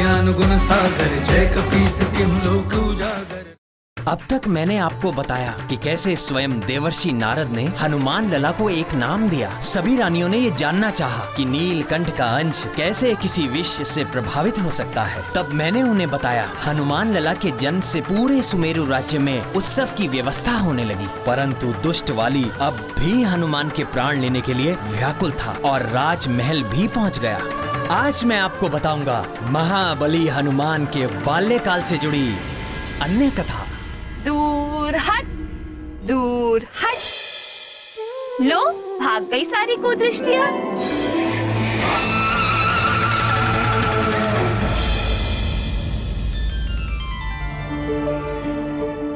ज्ञान गुण सागर, जय कपीस तिहुँ लोक उजागर। अब तक मैंने आपको बताया कि कैसे स्वयं देवर्षि नारद ने हनुमान लला को एक नाम दिया। सभी रानियों ने ये जानना चाहा कि नीलकंठ का अंश कैसे किसी विष से प्रभावित हो सकता है। तब मैंने उन्हें बताया हनुमान लला के जन्म से पूरे सुमेरु राज्य में उत्सव की व्यवस्था होने लगी। परंतु दुष्ट वाली अब भी हनुमान के प्राण लेने के लिए व्याकुल था और राजमहल भी पहुँच गया। आज मैं आपको बताऊंगा महाबली हनुमान के बाल्यकाल से जुड़ी अन्य कथा। दूर हट, दूर हट। लो, भाग गई सारी कुदृष्टियां।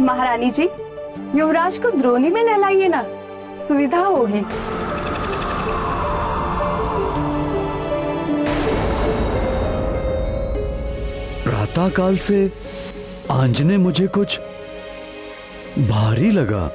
महारानी जी, युवराज को द्रोणी में नहलाइए ना, सुविधा होगी। प्रातःकाल से आंजने मुझे कुछ भारी लगा।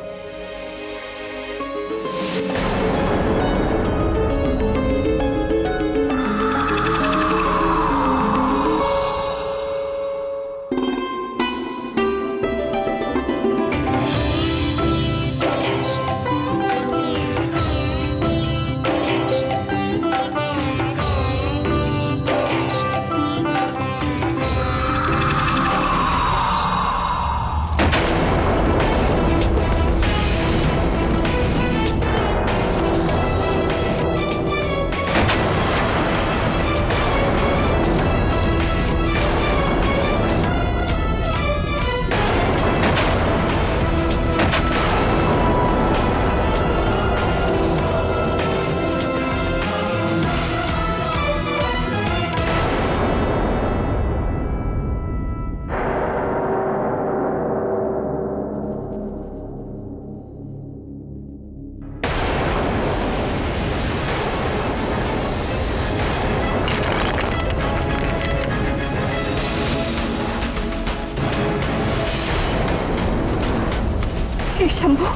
हे शंभू,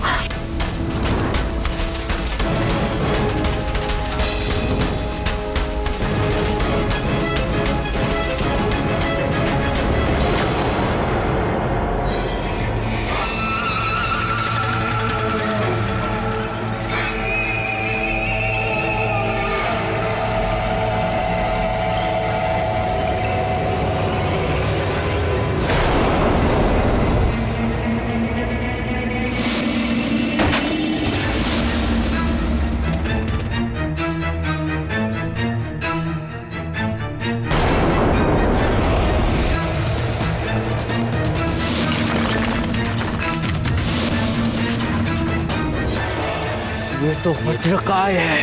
ये तो वज्रकाय है।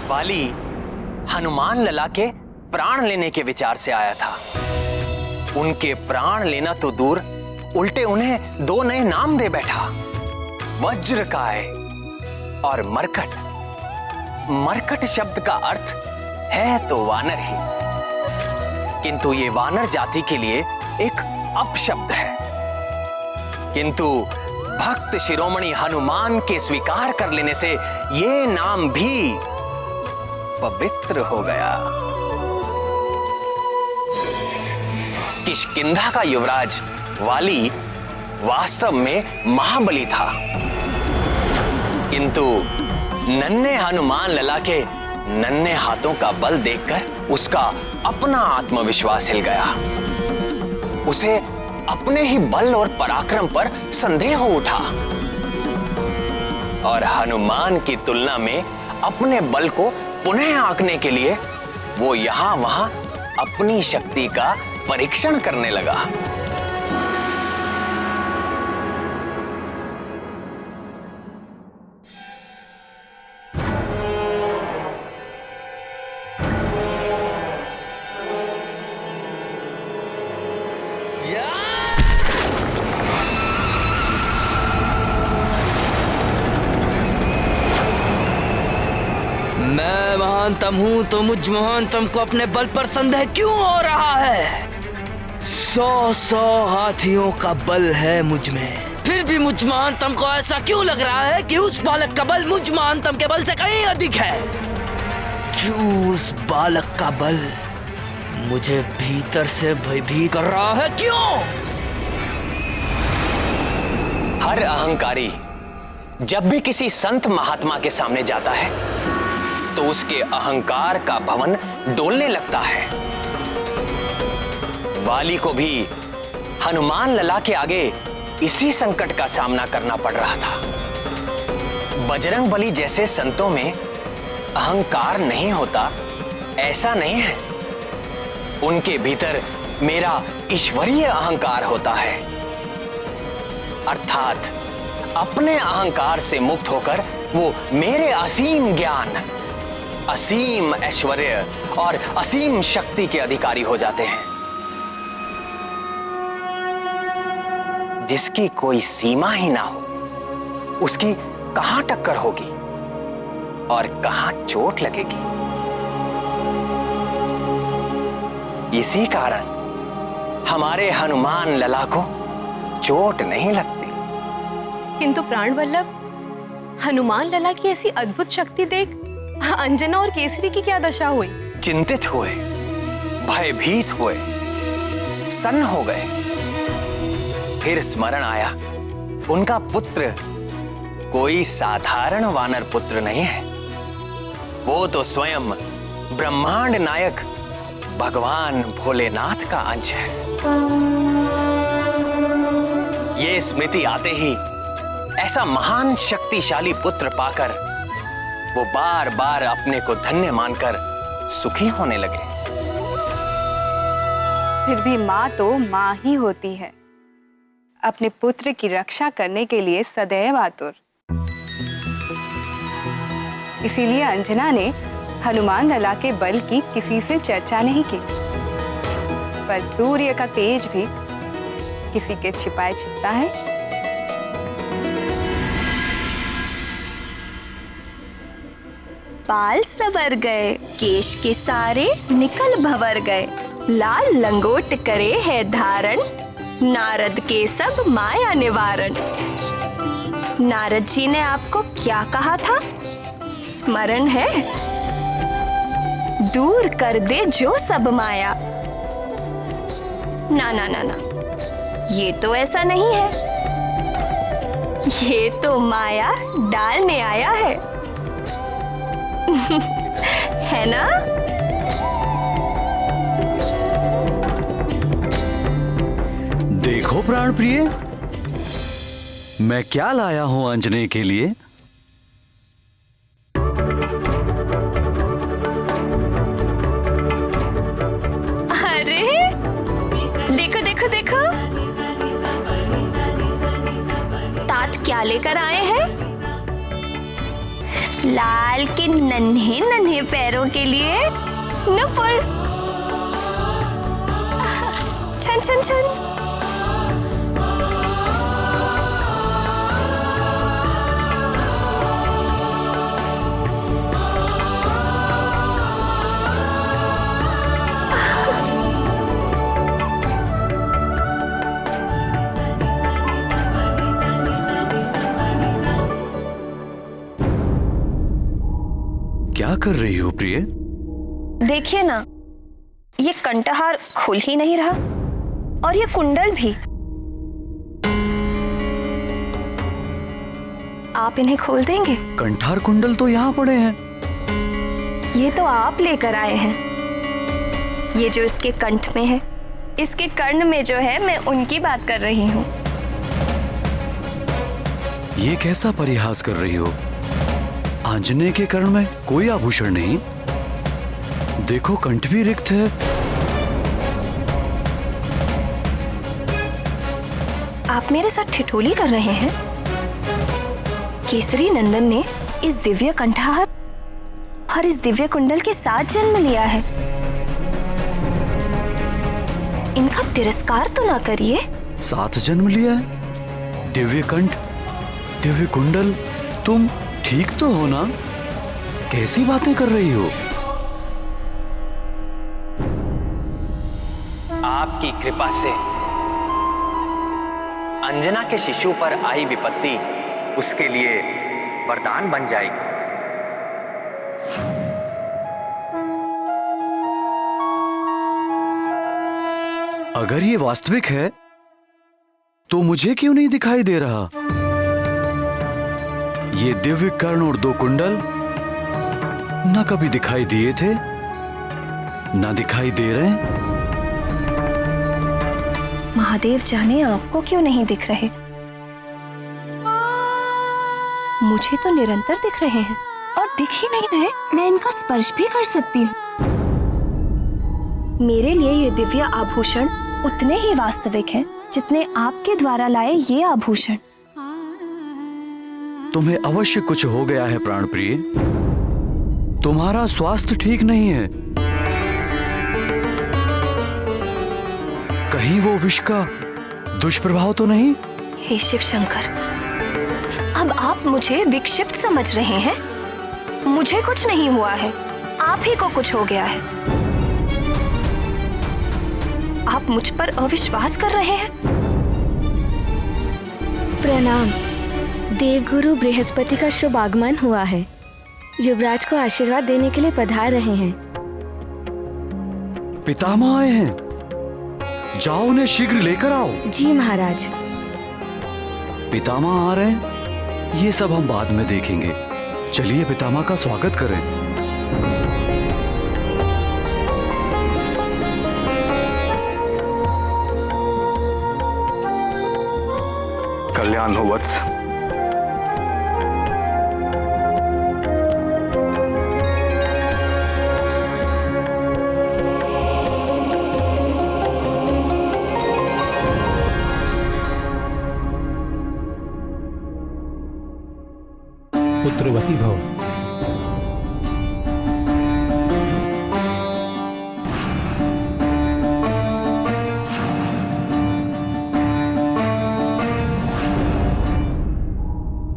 वाली हनुमान लला के प्राण लेने के विचार से आया था। उनके प्राण लेना तो दूर, उल्टे उन्हें दो नए नाम दे बैठा, वज्रकाय और मरकट। मरकट शब्द का अर्थ है तो वानर ही, किंतु ये वानर जाति के लिए एक अपशब्द है। किंतु भक्त शिरोमणि हनुमान के स्वीकार कर लेने से ये नाम भी पवित्र हो गया। किष्किंधा का युवराज वाली वास्तव में महाबली था, किंतु नन्हे हनुमान लला के नन्हे हाथों का बल देखकर उसका अपना आत्मविश्वास हिल गया। उसे अपने ही बल और पराक्रम पर संदेह हो उठा और हनुमान की तुलना में अपने बल को पुनः आंकने के लिए वो यहां वहां अपनी शक्ति का परीक्षण करने लगा। मैं महानतम हूं तो मुझ महानतम को अपने बल पर संदेह क्यों हो रहा है? 100 हाथियों का बल है मुझ में, फिर भी मुझ महानतम को ऐसा क्यों लग रहा है कि उस बालक का बल मुझ महानतम के बल से कहीं अधिक है? क्यों उस बालक का बल मुझे भीतर से भयभीत कर रहा है क्यों? हर अहंकारी जब भी किसी संत महात्मा के सामने जाता है तो उसके अहंकार का भवन डोलने लगता है। वाली को भी हनुमान लला के आगे इसी संकट का सामना करना पड़ रहा था। बजरंग बली जैसे संतों में अहंकार नहीं होता ऐसा नहीं है, उनके भीतर मेरा ईश्वरीय अहंकार होता है, अर्थात अपने अहंकार से मुक्त होकर वो मेरे असीम ज्ञान, असीम ऐश्वर्य और असीम शक्ति के अधिकारी हो जाते हैं। जिसकी कोई सीमा ही ना हो उसकी कहां टक्कर होगी और कहां चोट लगेगी। इसी कारण हमारे हनुमान लला को चोट नहीं लगती। किंतु प्राणवल्लभ, हनुमान लला की ऐसी अद्भुत शक्ति देख अंजना और केसरी की क्या दशा हुई? चिंतित हुए, भयभीत हुए, सन्न हो गए। फिर स्मरण आया उनका पुत्र कोई साधारण वानर पुत्र नहीं है, वो तो स्वयं ब्रह्मांड नायक भगवान भोलेनाथ का अंश है। ये स्मृति आते ही ऐसा महान शक्तिशाली पुत्र पाकर वो बार बार अपने को धन्य मानकर सुखी होने लगे। फिर भी माँ तो माँ ही होती है, अपने पुत्र की रक्षा करने के लिए सदैव आतुर। इसीलिए अंजना ने हनुमान लला के बल की किसी से चर्चा नहीं की, पर सूर्य का तेज भी किसी के छिपाए छिपता है। बाल सवर गए, केश के सारे निकल भवर गए, लाल लंगोट करे है धारण, नारद के सब माया निवारण। नारद जी ने आपको क्या कहा था? स्मरण है? दूर कर दे जो सब माया। ना ना ना ना, ये तो ऐसा नहीं है, ये तो माया डालने आया है। है ना? देखो प्राण प्रिय, मैं क्या लाया हूं अंजने के लिए। अरे देखो देखो देखो, तात क्या लेकर आए हैं? लाल के नन्हे नन्हे पैरों के लिए नुपुर। छन छन छन। क्या कर रही हो प्रिय? देखिए ना, ये कंठहार खुल ही नहीं रहा और ये कुंडल भी। आप इन्हें खोल देंगे? कंठार कुंडल तो यहाँ पड़े हैं। ये तो आप लेकर आए हैं। ये जो इसके कंठ में है, इसके कर्ण में जो है, मैं उनकी बात कर रही हूँ। ये कैसा परिहास कर रही हो? आंजने के कर्ण में कोई आभूषण नहीं, देखो कंठ भी रिक्त है। आप मेरे साथ ठिठोली कर रहे हैं? केसरी नंदन ने इस दिव्य कंठहार और इस दिव्य कुंडल के साथ जन्म लिया है। इनका तिरस्कार तो ना करिए। साथ जन्म लिया है? दिव्य कंठ, दिव्य कुंडल, तुम ठीक तो हो ना? कैसी बातें कर रही हो? आपकी कृपा से अंजना के शिशु पर आई विपत्ति उसके लिए वरदान बन जाएगी। अगर ये वास्तविक है तो मुझे क्यों नहीं दिखाई दे रहा? ये दिव्य कर्ण और 2 कुंडल ना कभी दिखाई दिए थे ना दिखाई दे रहे हैं। महादेव जाने आपको क्यों नहीं दिख रहे। मुझे तो निरंतर दिख रहे हैं और दिख ही नहीं रहे। मैं इनका स्पर्श भी कर सकती हूँ। मेरे लिए ये दिव्य आभूषण उतने ही वास्तविक हैं जितने आपके द्वारा लाए ये आभूषण। तुम्हें अवश्य कुछ हो गया है प्राणप्रिय। तुम्हारा स्वास्थ्य ठीक नहीं है। कहीं वो विष का दुष्प्रभाव तो नहीं? हे शिव शंकर, अब आप मुझे विक्षिप्त समझ रहे हैं। मुझे कुछ नहीं हुआ है, आप ही को कुछ हो गया है। आप मुझ पर अविश्वास कर रहे हैं। प्रणाम। देवगुरु बृहस्पति का शुभ आगमन हुआ है। युवराज को आशीर्वाद देने के लिए पधार रहे हैं। पितामह आए हैं, जाओ उन्हें शीघ्र लेकर आओ। जी महाराज। पितामह आ रहे हैं, ये सब हम बाद में देखेंगे। चलिए पितामह का स्वागत करें। कल्याण हो वत्स। पुत्रवती भव।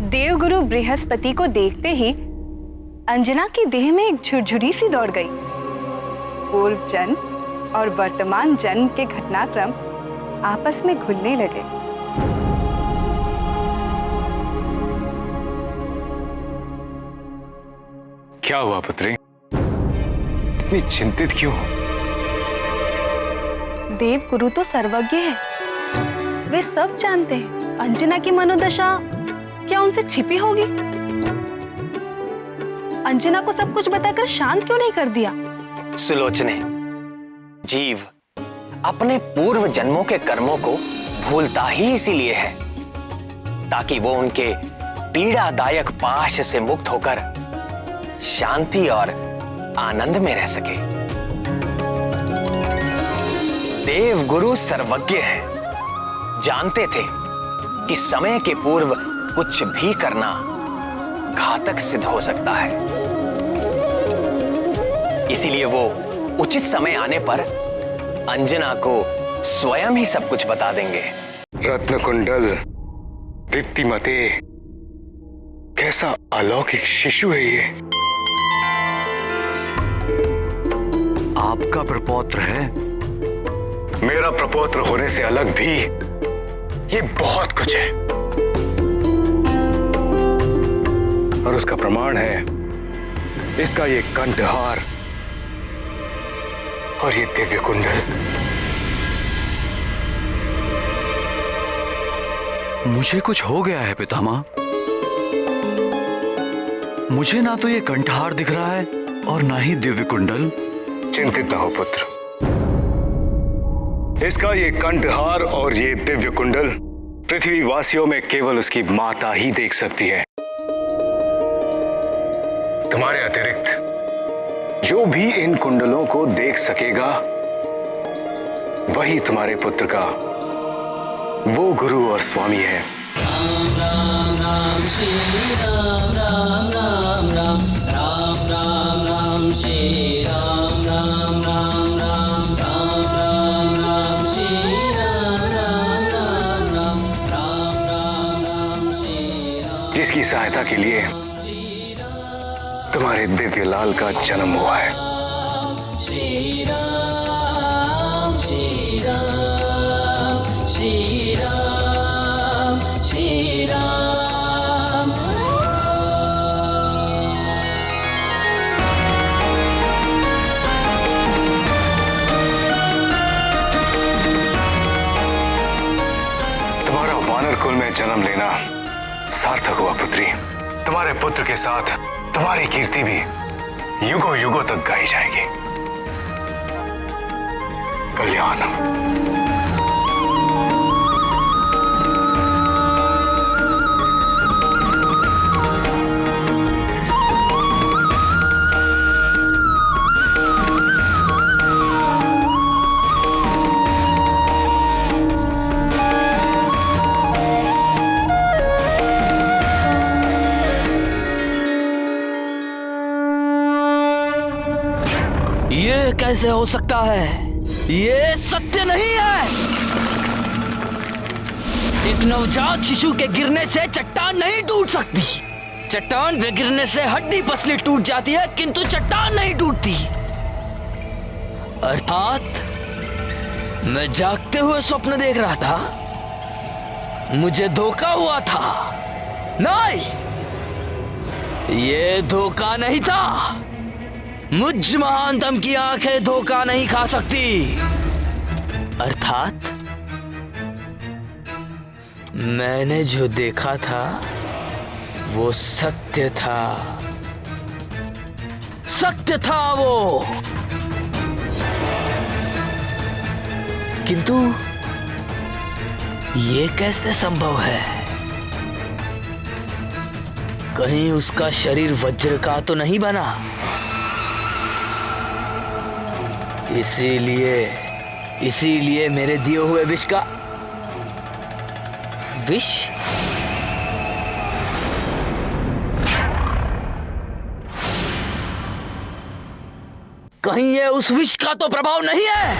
देवगुरु बृहस्पति को देखते ही अंजना की देह में एक झुरझुरी सी दौड़ गई। पूर्व जन्म और वर्तमान जन्म के घटनाक्रम आपस में घुलने लगे। क्या हुआ पुत्री? इतनी चिंतित क्यों हो? देवगुरु तो सर्वज्ञ है, वे सब जानते हैं। अंजना की मनोदशा क्या उनसे छिपी होगी? अंजना को सब कुछ बताकर शांत क्यों नहीं कर दिया? सुलोचने, जीव अपने पूर्व जन्मों के कर्मों को भूलता ही इसीलिए है ताकि वो उनके पीड़ादायक पाश से मुक्त होकर शांति और आनंद में रह सके। देवगुरु सर्वज्ञ है, जानते थे कि समय के पूर्व कुछ भी करना घातक सिद्ध हो सकता है। इसीलिए वो उचित समय आने पर अंजना को स्वयं ही सब कुछ बता देंगे। रत्न कुंडल, दीप्तिमते, कैसा अलौकिक शिशु है ये। आपका प्रपौत्र है। मेरा प्रपौत्र होने से अलग भी ये बहुत कुछ है और उसका प्रमाण है इसका ये कंठहार और ये दिव्य कुंडल। मुझे कुछ हो गया है पितामह। मुझे ना तो ये कंठहार दिख रहा है और ना ही दिव्य कुंडल। चिंतित न हो पुत्र, इसका ये कंठहार और ये दिव्य कुंडल पृथ्वी वासियों में केवल उसकी माता ही देख सकती है। तुम्हारे अतिरिक्त जो भी इन कुंडलों को देख सकेगा वही तुम्हारे पुत्र का वो गुरु और स्वामी है। राम राम राम श्री राम राम राम राम राम राम राम श्री राम राम राम राम राम राम राम श्री राम राम राम राम राम राम राम श्री राम। जिसकी सहायता के लिए तुम्हारे दिव्य लाल का जन्म हुआ है। श्री राम श्री राम श्री राम श्री राम। में जन्म लेना सार्थक हुआ पुत्री। तुम्हारे पुत्र के साथ तुम्हारी कीर्ति भी युगों युगों तक गाई जाएगी। कल्याणम। ये कैसे हो सकता है? ये सत्य नहीं है। एक नवजात शिशु के गिरने से चट्टान नहीं टूट सकती। चट्टान पे गिरने से हड्डी पसली टूट जाती है, किंतु चट्टान नहीं टूटती। अर्थात मैं जागते हुए स्वप्न देख रहा था, मुझे धोखा हुआ था। नहीं, ये धोखा नहीं था। मुझ महानतम की आंखें धोखा नहीं खा सकती। अर्थात मैंने जो देखा था वो सत्य था। सत्य था वो। किंतु ये कैसे संभव है? कहीं उसका शरीर वज्र का तो नहीं बना? इसीलिए मेरे दिए हुए विष का विष कहीं ये उस विष का तो प्रभाव नहीं है?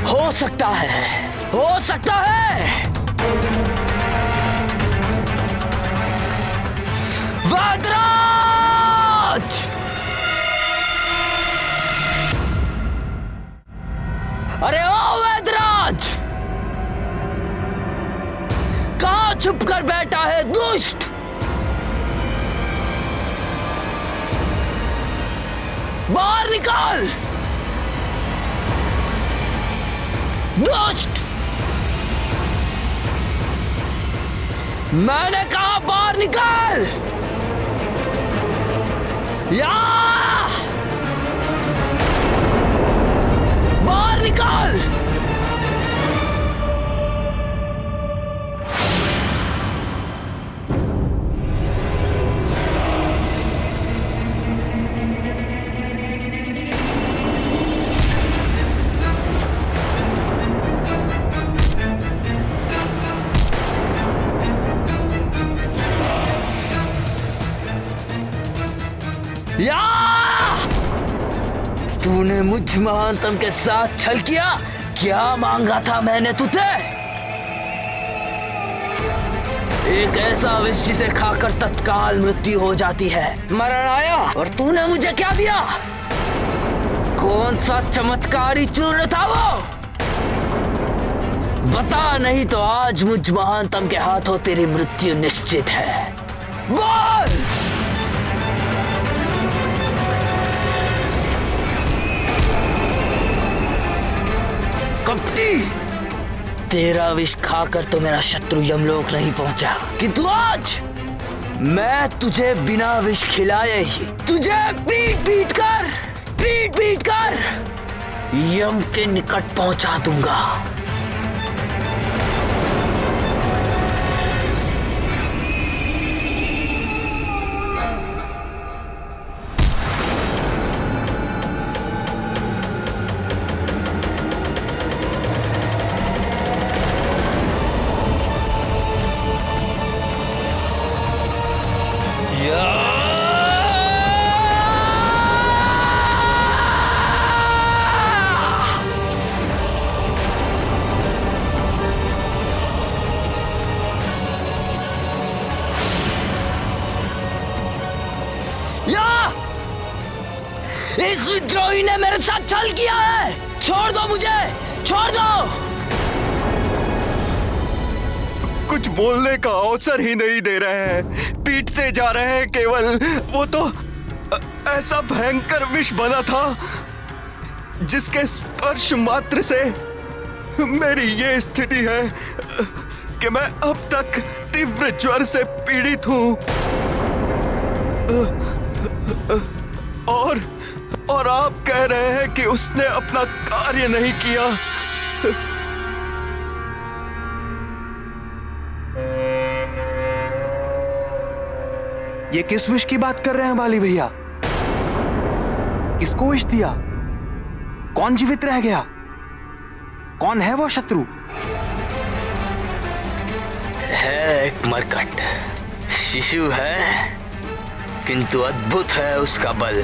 हो सकता है, हो सकता है। वैदराज! अरे ओ वैदराज, कहां छुप कर बैठा है दुष्ट? बाहर निकाल दुष्ट! मैंने कहा बाहर निकाल। या बाहर निकाल। या तूने मुझ महानतम के साथ छल किया। क्या मांगा था मैंने तुझे? एक ऐसा विष जिसे खाकर तत्काल मृत्यु हो जाती है। मरण आया और तूने मुझे क्या दिया? कौन सा चमत्कारी चूर्ण था वो? बता, नहीं तो आज मुझ महानतम के हाथों तेरी मृत्यु निश्चित है। बोल! कपटी, तेरा विष खाकर तो मेरा शत्रु यमलोक नहीं पहुंचा, किंतु आज मैं तुझे बिना विष खिलाए ही तुझे पीट पीट कर यम के निकट पहुंचा दूंगा। इस विद्रोही ने मेरे साथ छल किया है। छोड़ दो मुझे, छोड़ दो। कुछ बोलने का अवसर ही नहीं दे रहे हैं, पीटते जा रहे हैं केवल। वो तो ऐसा भयंकर विष बना था जिसके स्पर्श मात्र से मेरी ये स्थिति है। कि मैं अब तक तीव्र ज्वर से पीड़ित हूं और आप कह रहे हैं कि उसने अपना कार्य नहीं किया। ये किस विष की बात कर रहे हैं बाली भैया? किसको विष दिया? कौन जीवित रह गया? कौन है वो शत्रु? है एक मरकट शिशु है, किंतु अद्भुत है उसका बल।